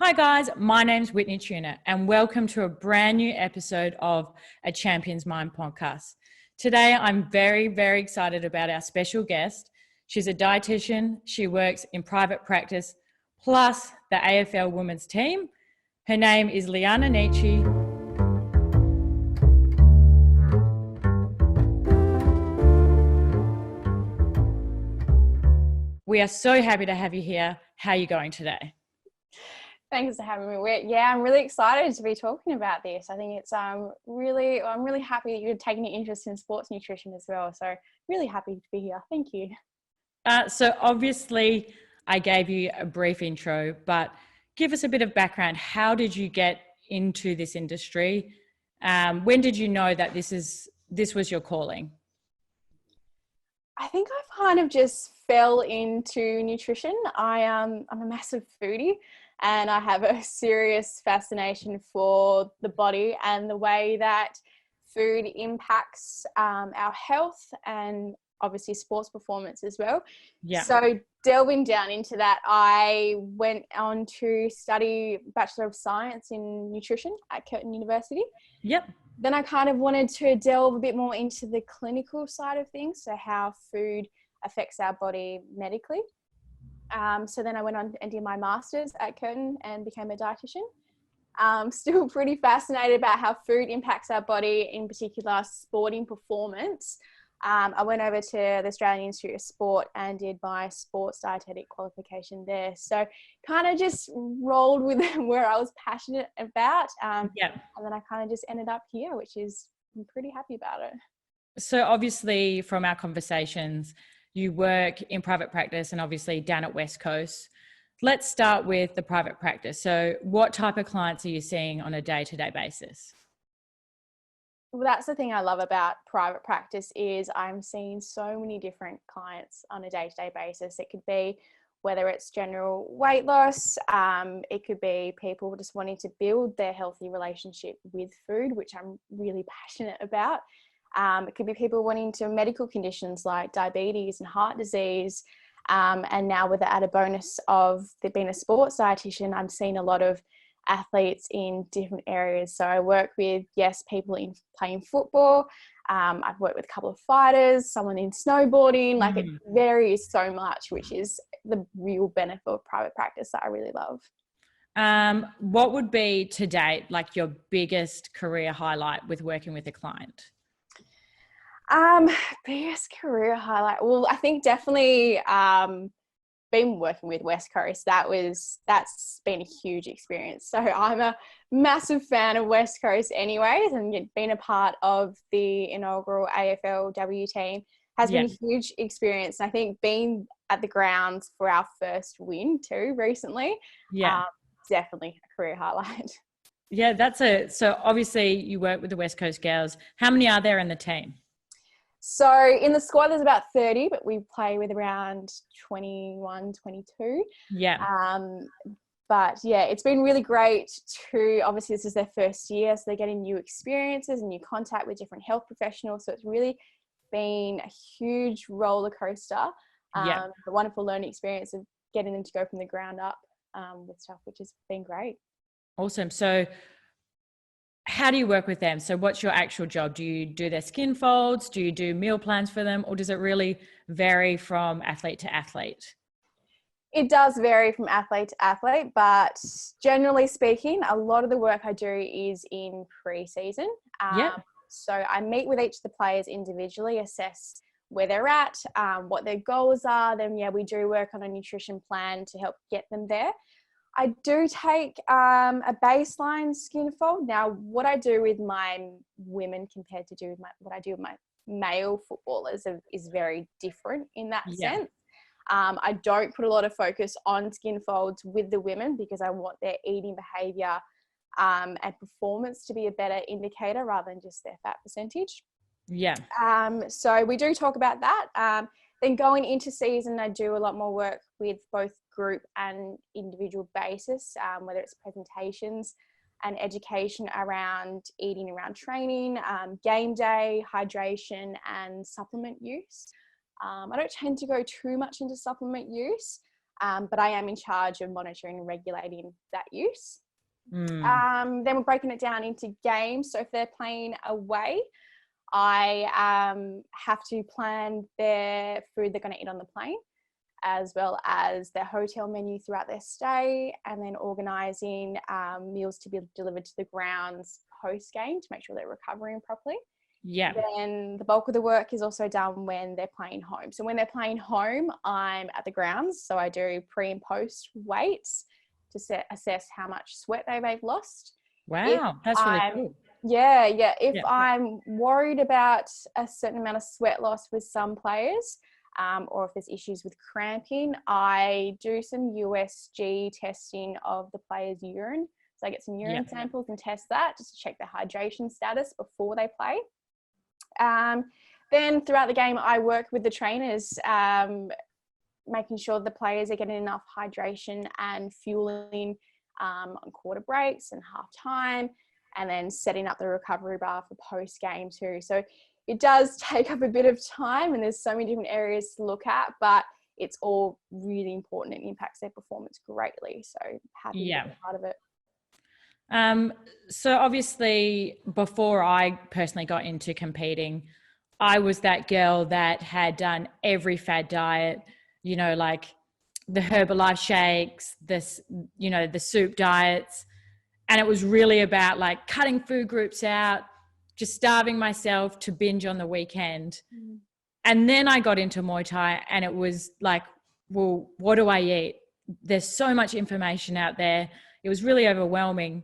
Hi guys, my name's Whitney Tuna and welcome to a brand new episode of A Champion's Mind podcast. Today I'm very excited about our special guest. She's a dietitian, she works in private practice, plus the AFL women's team. Her name is Liana Nici. We are so happy to have you here. How are you going today? Thanks for having me. I'm really excited to be talking about this. I think it's I'm really happy that you're taking an interest in sports nutrition as well. So really happy to be here. Thank you. So obviously I gave you a brief intro, but give us a bit of background. How did you get into this industry? When did you know that this was your calling? I think I've kind of just fell into nutrition. I'm a massive foodie and I have a serious fascination for the body and the way that food impacts our health and obviously sports performance as well. Yeah. So delving down into that, I went on to study Bachelor of Science in Nutrition at Curtin University. Yep. Then I kind of wanted to delve a bit more into the clinical side of things, so how food affects our body medically. So then I went on and did my master's at Curtin and became a dietitian. Still pretty fascinated about how food impacts our body, in particular sporting performance. I went over to the Australian Institute of Sport and did my sports dietetic qualification there. So kind of just rolled with where I was passionate about. And then I kind of just ended up here, which is, I'm pretty happy about it. So obviously from our conversations, you work in private practice and obviously down at West Coast. Let's start with the private practice. So what type of clients are you seeing on a day-to-day basis? Well, that's the thing I love about private practice is I'm seeing so many different clients on a day-to-day basis. It could be whether it's general weight loss, it could be people just wanting to build their healthy relationship with food, which I'm really passionate about. It could be people wanting to medical conditions like diabetes and heart disease. And now with the added bonus of being a sports dietitian, I'm seeing a lot of athletes in different areas. So I work with, people in playing football. I've worked with a couple of fighters, someone in snowboarding. Like it varies so much, which is the real benefit of private practice that I really love. What would be to date like your biggest career highlight with working with a client? Biggest career highlight. Well, I think definitely been working with West Coast. That's been a huge experience. So I'm a massive fan of West Coast anyways, and being a part of the inaugural AFLW team has been a huge experience. And I think being at the grounds for our first win too recently, definitely a career highlight. Yeah, so obviously you work with the West Coast girls. How many are there in the team? So in the squad, there's about 30, but we play with around 21, 22. Yeah. But it's been really great to, obviously this is their first year, so they're getting new experiences and new contact with different health professionals. So it's really been a huge roller coaster, a wonderful learning experience of getting them to go from the ground up with stuff, which has been great. Awesome. So how do you work with them? So what's your actual job? Do you do their skin folds? Do you do meal plans for them? Or does it really vary from athlete to athlete? It does vary from athlete to athlete, but generally speaking, a lot of the work I do is in pre-season. So I meet with each of the players individually, assess where they're at, what their goals are. Then, we do work on a nutrition plan to help get them there. I do take a baseline skin fold. Now, what I do with my women compared to what I do with my male footballers is very different in that sense. I don't put a lot of focus on skin folds with the women because I want their eating behaviour and performance to be a better indicator rather than just their fat percentage. So we do talk about that. Then going into season, I do a lot more work with both group and individual basis, whether it's presentations and education around eating, around training, game day, hydration and supplement use. I don't tend to go too much into supplement use but I am in charge of monitoring and regulating that use. Mm. Then we're breaking it down into games. So if they're playing away, I have to plan their food they're going to eat on the plane, as well as their hotel menu throughout their stay, and then organising meals to be delivered to the grounds post-game to make sure they're recovering properly. Yeah. Then the bulk of the work is also done when they're playing home. So when they're playing home, I'm at the grounds. So I do pre and post weights to assess how much sweat they've lost. Wow, that's really cool. Yeah. If I'm worried about a certain amount of sweat loss with some players, or if there's issues with cramping, I do some USG testing of the player's urine. So I get some urine samples and test that just to check their hydration status before they play. Then throughout the game, I work with the trainers, making sure the players are getting enough hydration and fueling on quarter breaks and half time, and then setting up the recovery bar for post game too. So it does take up a bit of time, and there's so many different areas to look at, but it's all really important and impacts their performance greatly. So happy to be a part of it. So obviously before I personally got into competing, I was that girl that had done every fad diet, you know, like the Herbalife shakes, this, you know, the soup diets. And it was really about like cutting food groups out, just starving myself to binge on the weekend. Mm. And then I got into Muay Thai, and it was like, well, what do I eat? There's so much information out there. It was really overwhelming.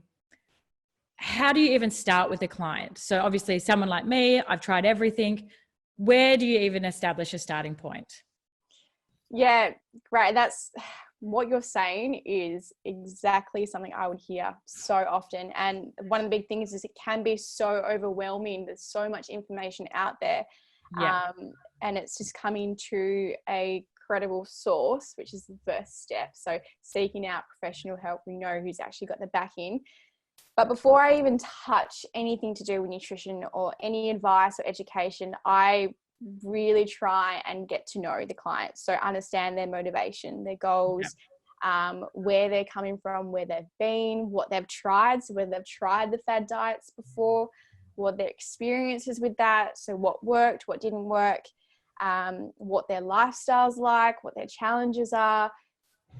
How do you even start with a client? So obviously someone like me, I've tried everything. Where do you even establish a starting point? Yeah, great. That's what you're saying is exactly something I would hear so often. And one of the big things is it can be so overwhelming. There's so much information out there. Yeah. And it's just coming to a credible source, which is the first step. So seeking out professional help, we know who's actually got the backing. But before I even touch anything to do with nutrition or any advice or education, I really try and get to know the client. So understand their motivation, their goals, where they're coming from, where they've been, what they've tried. So whether they've tried the fad diets before, what their experiences with that. So what worked, what didn't work, what their lifestyle's like, what their challenges are.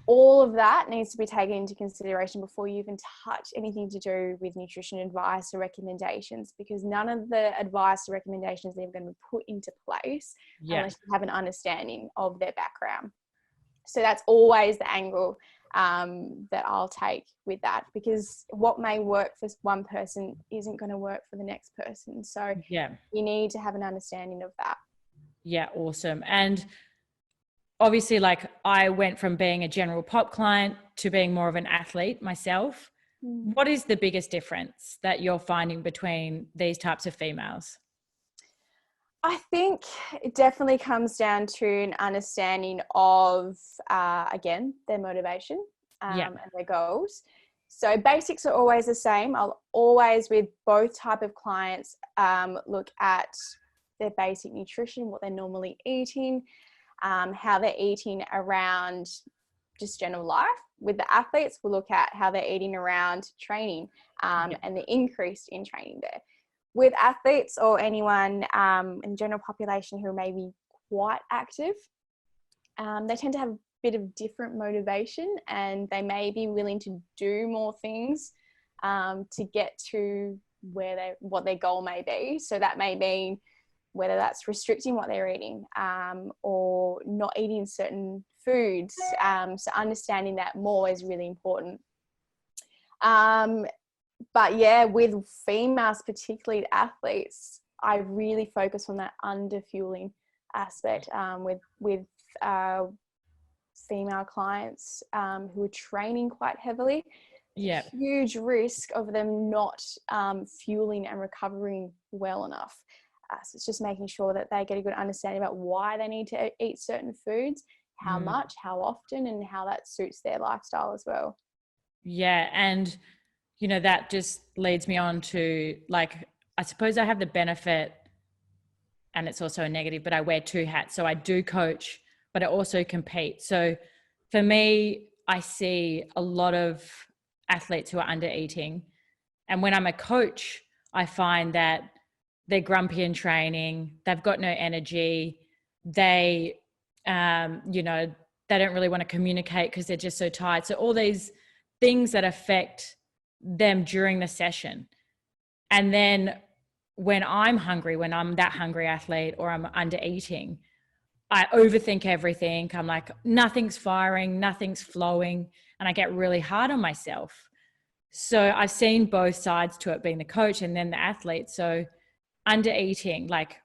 All of that needs to be taken into consideration before you even touch anything to do with nutrition advice or recommendations, because none of the advice or recommendations are even going to be put into place unless you have an understanding of their background. So that's always the angle that I'll take with that, because what may work for one person isn't going to work for the next person. So you need to have an understanding of that. Yeah, awesome. And obviously, like I went from being a general pop client to being more of an athlete myself. What is the biggest difference that you're finding between these types of females? I think it definitely comes down to an understanding of, again, their motivation and their goals. So basics are always the same. I'll always, with both type of clients, look at their basic nutrition, what they're normally eating, how they're eating around just general life. With the athletes, we'll look at how they're eating around training and the increase in training there. With athletes or anyone in the general population who may be quite active, they tend to have a bit of different motivation, and they may be willing to do more things to get to what their goal may be. So that may mean whether that's restricting what they're eating or not eating certain foods. So understanding that more is really important. But yeah, with females, particularly athletes, I really focus on that underfueling aspect with female clients who are training quite heavily. Huge risk of them not fueling and recovering well enough. So it's just making sure that they get a good understanding about why they need to eat certain foods, how much, how often, and how that suits their lifestyle as well. Yeah. And, you know, that just leads me on to, like, I suppose I have the benefit, and it's also a negative, but I wear two hats. So I do coach, but I also compete. So for me, I see a lot of athletes who are under eating. And when I'm a coach, I find that they're grumpy in training, they've got no energy, they, they don't really want to communicate because they're just so tired. So all these things that affect them during the session. And then when I'm hungry, when I'm that hungry athlete or I'm under eating, I overthink everything. I'm like, nothing's firing, nothing's flowing. And I get really hard on myself. So I've seen both sides to it, being the coach and then the athlete. So under eating, like,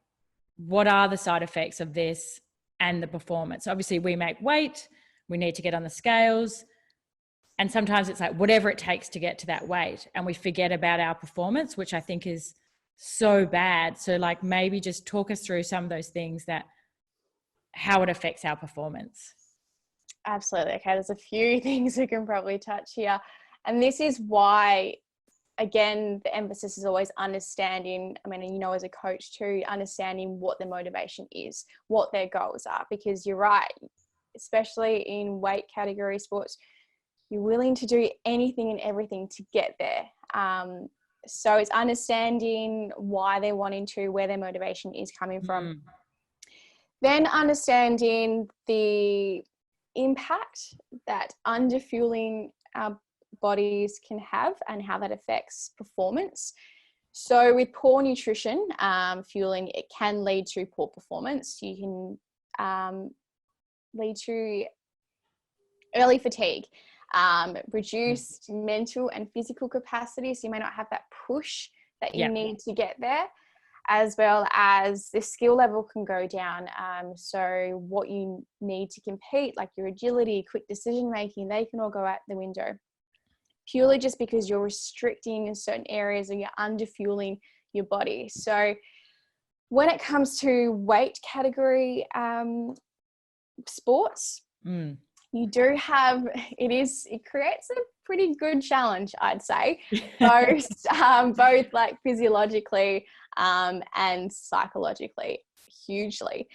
what are the side effects of this and the performance? Obviously, we make weight, we need to get on the scales. And sometimes it's like whatever it takes to get to that weight. And we forget about our performance, which I think is so bad. So like maybe just talk us through some of those things, that how it affects our performance. Absolutely. Okay, there's a few things we can probably touch here. And this is why, again, the emphasis is always understanding, as a coach too, understanding what their motivation is, what their goals are, because you're right, especially in weight category sports, you're willing to do anything and everything to get there. So it's understanding why they're wanting to, where their motivation is coming from. Then understanding the impact that underfueling our bodies can have and how that affects performance. So with poor nutrition, fueling, it can lead to poor performance. You can lead to early fatigue, reduced mental and physical capacity. So you may not have that push that you need to get there, as well as the skill level can go down. So what you need to compete, like your agility, quick decision making, they can all go out the window, purely just because you're restricting in certain areas or you're underfueling your body. So when it comes to weight category sports, you do have, it creates a pretty good challenge, I'd say, both like physiologically and psychologically, hugely.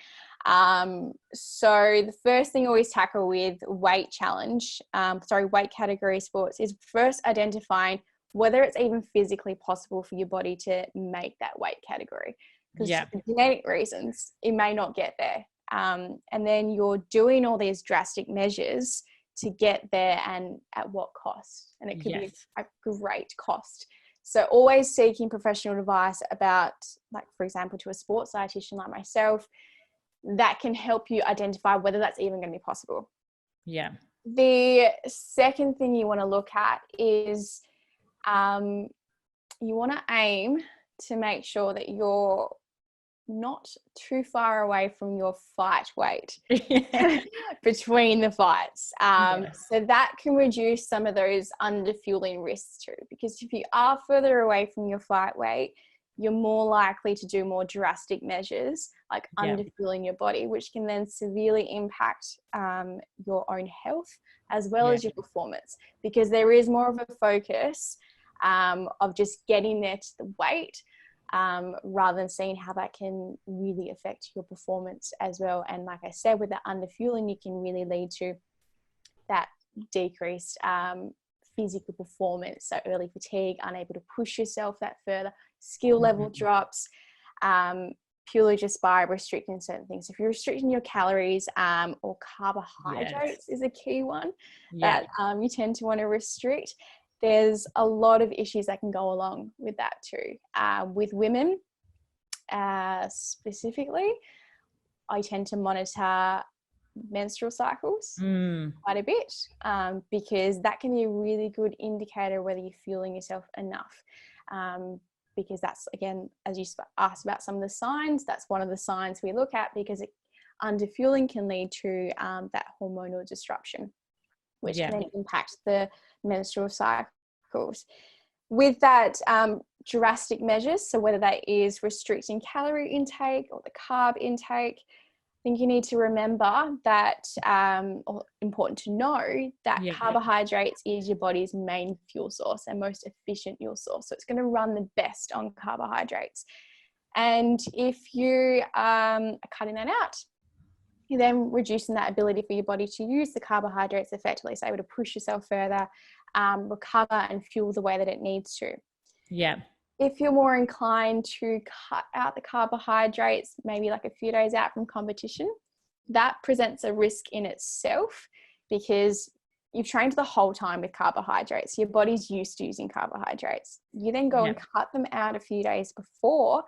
So the first thing I always tackle with weight category sports is first identifying whether it's even physically possible for your body to make that weight category. Because for genetic reasons, it may not get there. And then you're doing all these drastic measures to get there, and at what cost? And it could be a great cost. So always seeking professional advice about, like, for example, to a sports dietitian like myself, that can help you identify whether that's even going to be possible. Yeah. The second thing you want to look at is you want to aim to make sure that you're not too far away from your fight weight between the fights. So that can reduce some of those underfueling risks too, because if you are further away from your fight weight, you're more likely to do more drastic measures like underfueling your body, which can then severely impact your own health as well as your performance, because there is more of a focus of just getting there to the weight rather than seeing how that can really affect your performance as well. And like I said, with the underfueling, you can really lead to that decreased physical performance, so early fatigue, unable to push yourself that further, skill level drops, purely just by restricting certain things. If you're restricting your calories or carbohydrates is a key one that you tend to want to restrict. There's a lot of issues that can go along with that too. With women specifically, I tend to monitor menstrual cycles quite a bit because that can be a really good indicator whether you're fueling yourself enough. Because that's, again, as you asked about some of the signs, that's one of the signs we look at, because underfueling can lead to that hormonal disruption, which can then impact the menstrual cycles. With that, drastic measures, so whether that is restricting calorie intake or the carb intake, I think you need to remember that, or important to know, that carbohydrates is your body's main fuel source and most efficient fuel source. So it's going to run the best on carbohydrates. And if you are cutting that out, you're then reducing that ability for your body to use the carbohydrates effectively, so able to push yourself further, recover and fuel the way that it needs to. Yeah. If you're more inclined to cut out the carbohydrates, maybe like a few days out from competition, that presents a risk in itself because you've trained the whole time with carbohydrates. Your body's used to using carbohydrates. You then go and cut them out a few days before,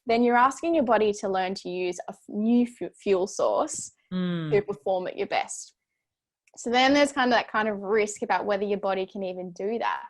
then you're asking your body to learn to use a new fuel source to perform at your best. So then there's kind of that kind of risk about whether your body can even do that.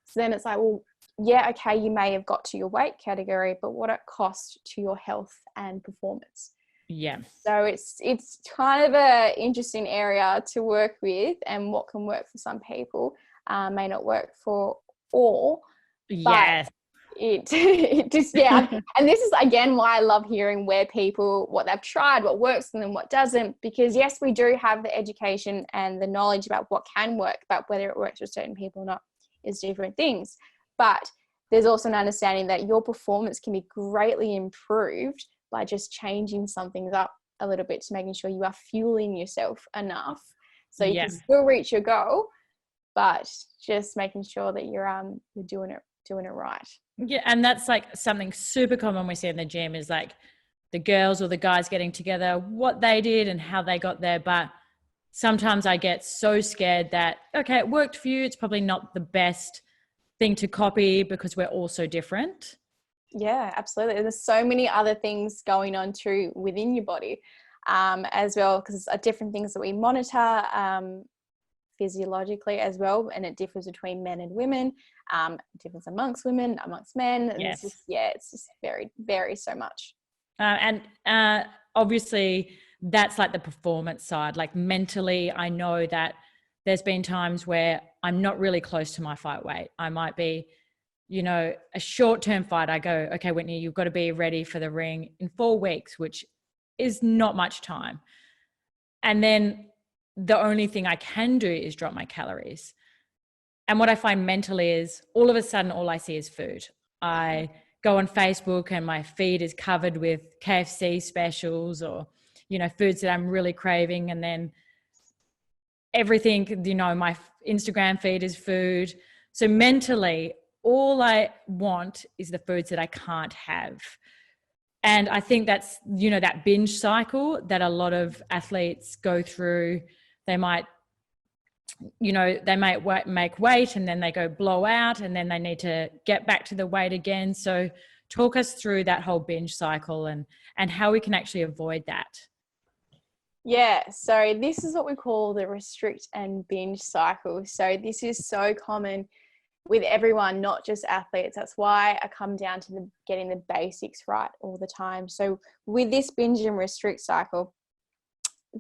So then it's like, well, yeah, okay, you may have got to your weight category, but what it cost to your health and performance. Yeah. So it's kind of an interesting area to work with, and what can work for some people may not work for all. Yes. It just, yeah. And this is, again, why I love hearing what they've tried, what works for them, what doesn't, because yes, we do have the education and the knowledge about what can work, but whether it works for certain people or not is different things. But there's also an understanding that your performance can be greatly improved by just changing something up a little bit, to making sure you are fueling yourself enough so you can still reach your goal, but just making sure that you're doing it right. Yeah, and that's like something super common we see in the gym is like the girls or the guys getting together, what they did and how they got there. But sometimes I get so scared that, okay, it worked for you, it's probably not the best thing to copy because we're all so different. Yeah, absolutely. There's so many other things going on too within your body as well, because it's different things that we monitor physiologically as well, and it differs between men and women, differs amongst women, amongst men. And Yes. it's just varies so much. And obviously that's like the performance side. Like mentally, I know that there's been times where I'm not really close to my fight weight. I might be, a short-term fight. I go, okay, Whitney, you've got to be ready for the ring in 4 weeks, which is not much time. And then the only thing I can do is drop my calories. And what I find mentally is all of a sudden, all I see is food. I go on Facebook and my feed is covered with KFC specials or, foods that I'm really craving. And then everything, my Instagram feed is food. So mentally, all I want is the foods that I can't have. And I think that's, that binge cycle that a lot of athletes go through. They might make weight and then they go blow out and then they need to get back to the weight again. So talk us through that whole binge cycle and how we can actually avoid that. Yeah, so this is what we call the restrict and binge cycle. So this is so common with everyone, not just athletes. That's why I come down to getting the basics right all the time. So with this binge and restrict cycle,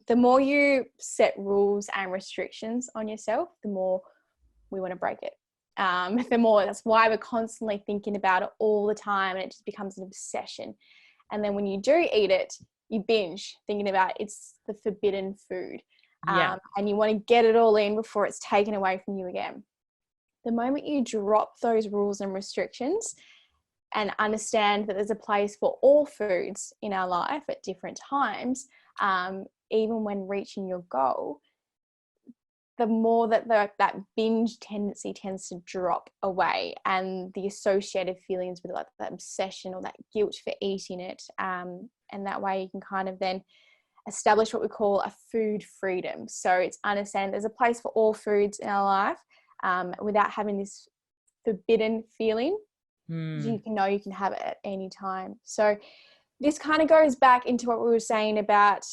the more you set rules and restrictions on yourself, the more we want to break it. That's why we're constantly thinking about it all the time, and it just becomes an obsession. And then when you do eat it, you binge, thinking about it's the forbidden food. And you want to get it all in before it's taken away from you again. The moment you drop those rules and restrictions and understand that there's a place for all foods in our life at different times, even when reaching your goal, the more that that binge tendency tends to drop away, and the associated feelings with like that obsession or that guilt for eating it. And that way you can kind of then establish what we call a food freedom. So it's understand there's a place for all foods in our life without having this forbidden feeling. You can have it at any time. So this kind of goes back into what we were saying about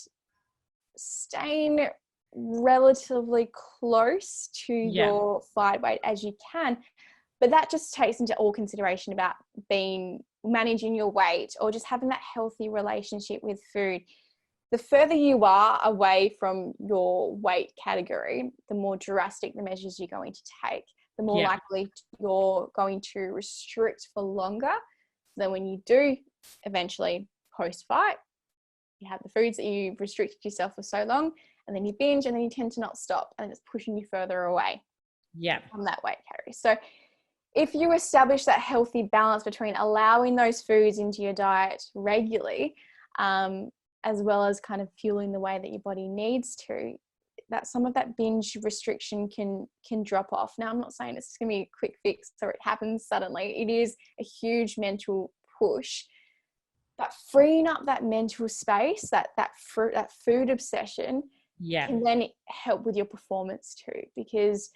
staying relatively close to your fight weight as you can, but that just takes into all consideration about managing your weight or just having that healthy relationship with food. The further you are away from your weight category, the more drastic the measures you're going to take, the more likely you're going to restrict for longer. Then when you do eventually post-fight, you have the foods that you've restricted yourself for so long, and then you binge, and then you tend to not stop, and it's pushing you further away from that weight category. So if you establish that healthy balance between allowing those foods into your diet regularly, as well as kind of fueling the way that your body needs to, that some of that binge restriction can drop off. Now, I'm not saying it's going to be a quick fix or it happens suddenly. It is a huge mental push, but freeing up that mental space, that food obsession, can then help with your performance too. Because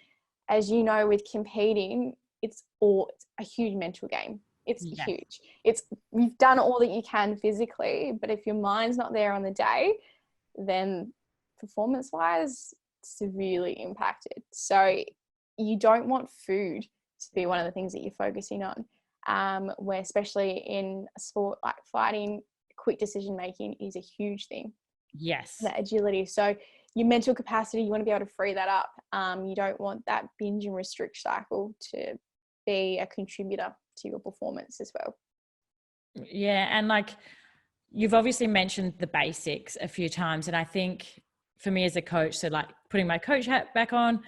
as you know, with competing, it's a huge mental game. It's huge. You've done all that you can physically, but if your mind's not there on the day, then performance wise, severely impacted. So you don't want food to be one of the things that you're focusing on, where especially in a sport like fighting, quick decision making is a huge thing. Yes. That agility. So your mental capacity, you want to be able to free that up. You don't want that binge and restrict cycle to be a contributor to your performance as well. Yeah. And like, you've obviously mentioned the basics a few times. And I think for me as a coach, so like putting my coach hat back on,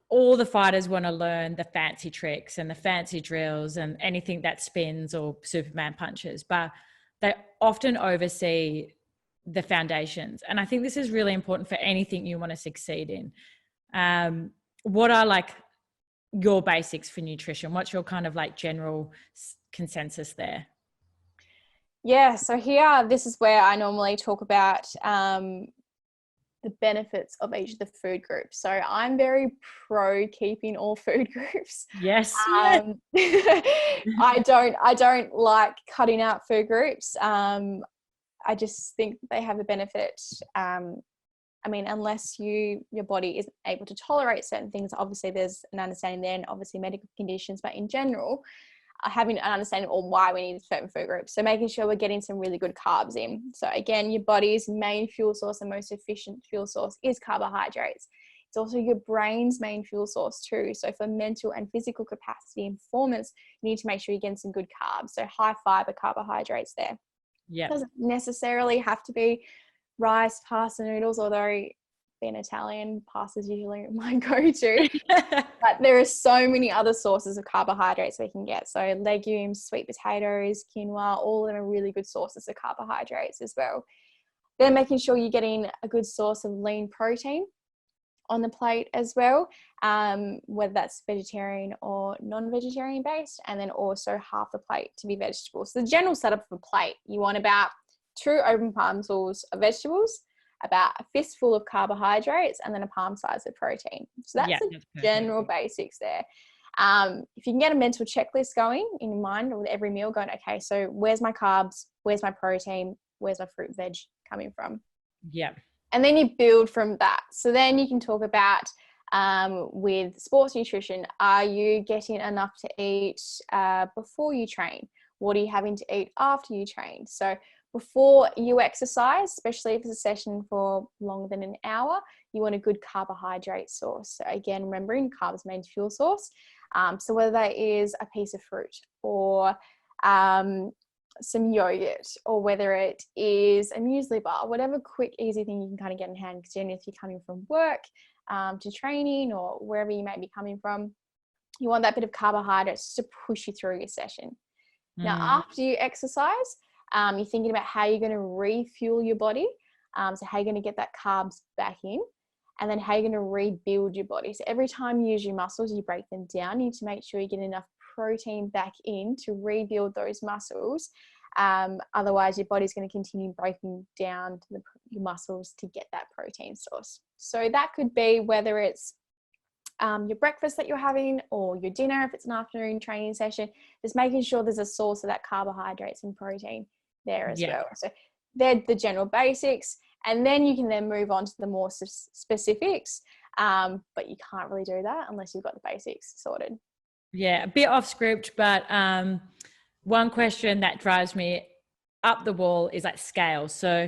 all the fighters want to learn the fancy tricks and the fancy drills and anything that spins or Superman punches, but they often oversee the foundations. And I think this is really important for anything you want to succeed in. What are like your basics for nutrition? What's your kind of like general consensus there? Yeah, so here, this is where I normally talk about the benefits of each of the food groups. So I'm very pro keeping all food groups. Yes. I don't like cutting out food groups. I just think they have a benefit. I mean, unless your body isn't able to tolerate certain things, obviously there's an understanding there, and obviously medical conditions, but in general, having an understanding of why we need certain food groups. So making sure we're getting some really good carbs in. So again, your body's main fuel source and most efficient fuel source is carbohydrates. It's also your brain's main fuel source too. So for mental and physical capacity and performance, you need to make sure you're getting some good carbs. So high fiber carbohydrates there. Yeah. It doesn't necessarily have to be rice, pasta, noodles, although being Italian, pasta is usually my go-to. But there are so many other sources of carbohydrates we can get. So legumes, sweet potatoes, quinoa, all of them are really good sources of carbohydrates as well. Then making sure you're getting a good source of lean protein on the plate as well, whether that's vegetarian or non-vegetarian based, and then also half the plate to be vegetables. So the general setup of a plate, you want about 2 open palmfuls of vegetables, about a fistful of carbohydrates, and then a palm size of protein. So that's the general basics there. If you can get a mental checklist going in your mind with every meal, going, okay, so where's my carbs? Where's my protein? Where's my fruit veg coming from? Yeah. And then you build from that. So then you can talk about with sports nutrition, are you getting enough to eat before you train? What are you having to eat after you train? So before you exercise, especially if it's a session for longer than an hour, you want a good carbohydrate source. So again, remembering carbs main fuel source. So whether that is a piece of fruit or some yogurt, or whether it is a muesli bar, whatever quick, easy thing you can kind of get in hand, because if you're coming from work to training or wherever you may be coming from, you want that bit of carbohydrates to push you through your session. Now, after you exercise, you're thinking about how you're going to refuel your body. So how you're going to get that carbs back in, and then how you're going to rebuild your body. So every time you use your muscles, you break them down. You need to make sure you get enough protein back in to rebuild those muscles. Otherwise, your body's going to continue breaking down your muscles to get that protein source. So that could be whether it's your breakfast that you're having or your dinner if it's an afternoon training session, just making sure there's a source of that carbohydrates and protein there as well. So they're the general basics, and then you can then move on to the more specifics, but you can't really do that unless you've got the basics sorted. Yeah, a bit off script, but one question that drives me up the wall is like scales. So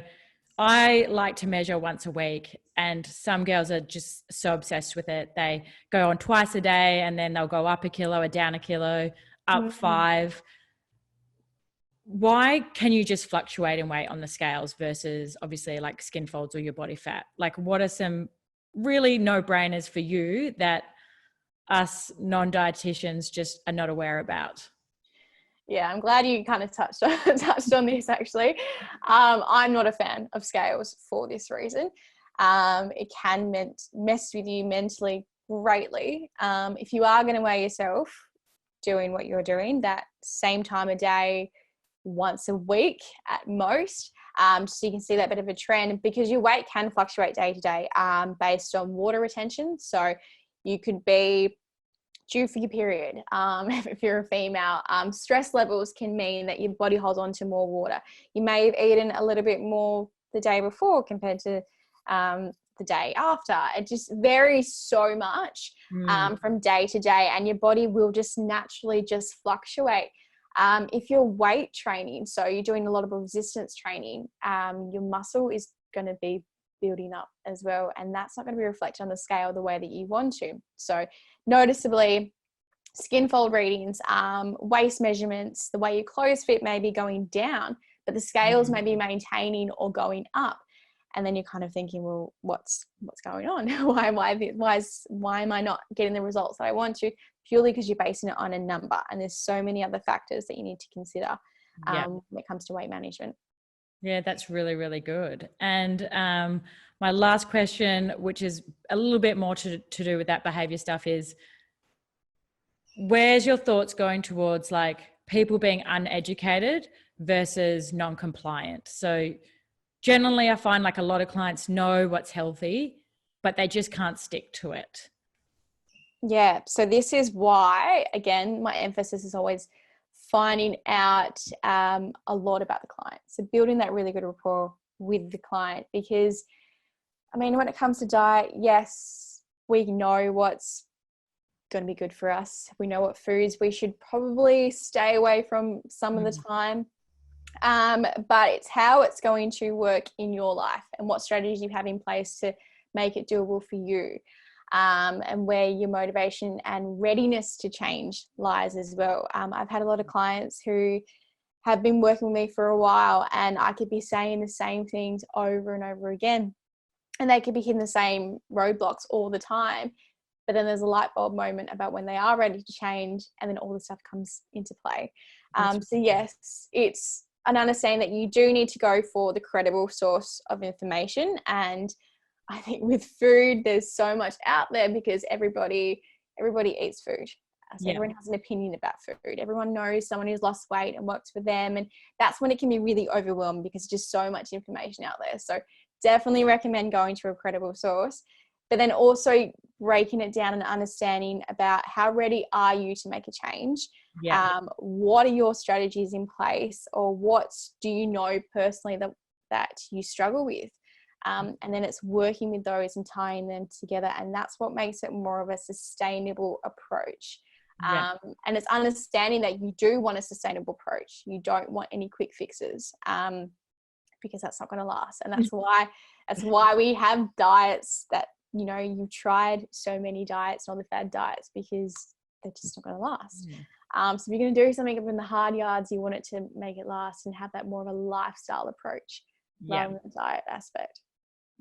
I like to measure once a week, and some girls are just so obsessed with it. They go on twice a day, and then they'll go up a kilo or down a kilo, up 5. Why can you just fluctuate in weight on the scales versus obviously like skin folds or your body fat? Like, what are some really no-brainers for you that us non-dietitians just are not aware about? Yeah, I'm glad you kind of touched on this actually. I'm not a fan of scales for this reason. It can mess with you mentally greatly. If you are going to weigh yourself doing what you're doing, that same time of day, once a week at most, so you can see that bit of a trend, because your weight can fluctuate day to day based on water retention. So you could be due for your period. If you're a female, stress levels can mean that your body holds on to more water. You may have eaten a little bit more the day before compared to the day after. It just varies so much from day to day, and your body will just naturally just fluctuate. If you're weight training, so you're doing a lot of resistance training, your muscle is going to be building up as well, and that's not going to be reflected on the scale the way that you want to. So noticeably, skin fold readings, waist measurements, the way your clothes fit may be going down, but the scales may be maintaining or going up. And then you're kind of thinking, well, what's going on? Why am I not getting the results that I want to? Purely because you're basing it on a number, and there's so many other factors that you need to consider when it comes to weight management. Yeah, that's really, really good. And my last question, which is a little bit more to do with that behavior stuff, is where's your thoughts going towards like people being uneducated versus non-compliant? So generally I find like a lot of clients know what's healthy, but they just can't stick to it. Yeah. So this is why, again, my emphasis is always finding out a lot about the client. So building that really good rapport with the client, because I mean, when it comes to diet, yes, we know what's going to be good for us. We know what foods we should probably stay away from some of the time. But it's how it's going to work in your life and what strategies you have in place to make it doable for you. And where your motivation and readiness to change lies as well. I've had a lot of clients who have been working with me for a while, and I could be saying the same things over and over again, and they could be hitting the same roadblocks all the time. But then there's a light bulb moment about when they are ready to change, and then all the stuff comes into play. So yes, it's an understanding that you do need to go for the credible source of information. And I think with food, there's so much out there because everybody eats food. So everyone has an opinion about food. Everyone knows someone who's lost weight and works for them. And that's when it can be really overwhelming because there's just so much information out there. So definitely recommend going to a credible source, but then also breaking it down and understanding about how ready are you to make a change? What are your strategies in place, or what do you know personally that you struggle with? And then it's working with those and tying them together. And that's what makes it more of a sustainable approach. And it's understanding that you do want a sustainable approach. You don't want any quick fixes because that's not going to last. And that's why we have diets that, you know, you've tried so many diets and all the fad diets because they're just not going to last. So if you're going to do something up in the hard yards, you want it to make it last and have that more of a lifestyle approach rather than the diet aspect.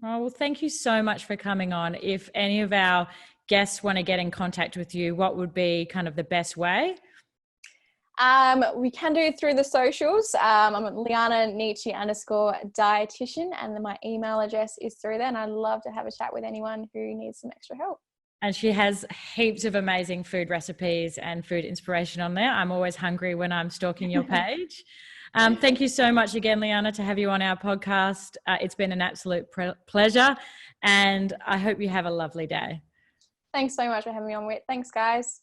Oh, well, thank you so much for coming on. If any of our guests want to get in contact with you, what would be kind of the best way? We can do it through the socials. I'm Liana Nici _dietitian, and then my email address is through there. And I'd love to have a chat with anyone who needs some extra help. And she has heaps of amazing food recipes and food inspiration on there. I'm always hungry when I'm stalking your page. Thank you so much again, Liana, to have you on our podcast. It's been an absolute pleasure, and I hope you have a lovely day. Thanks so much for having me on, Whit. Thanks, guys.